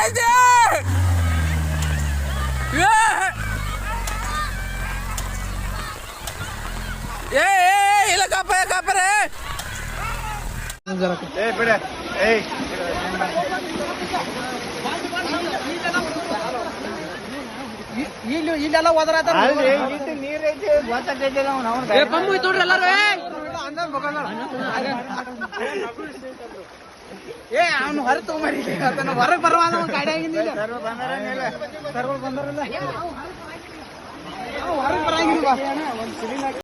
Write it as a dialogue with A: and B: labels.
A: ಐತಿ ಏ ಇಲ್ಲ ಕಾಪರೆ
B: ಬಿಡ ಇಲ್ಲೆಲ್ಲ ಹೋದ್ರ ನೀರ್ ಐತಿ ಗೊತ್ತೈತಿ ನೋಡ್ರಿ ಎಲ್ಲಾರು ಅವ್ನು ಹೊರ ತಗೊಂಬರಿ ಹೊರಗೆ ಬರುವ ಗಾಡಿ ಆಗಿಲ್ಲ ಹೊರಗೆ ಬರಂಗಿಲ್ಲ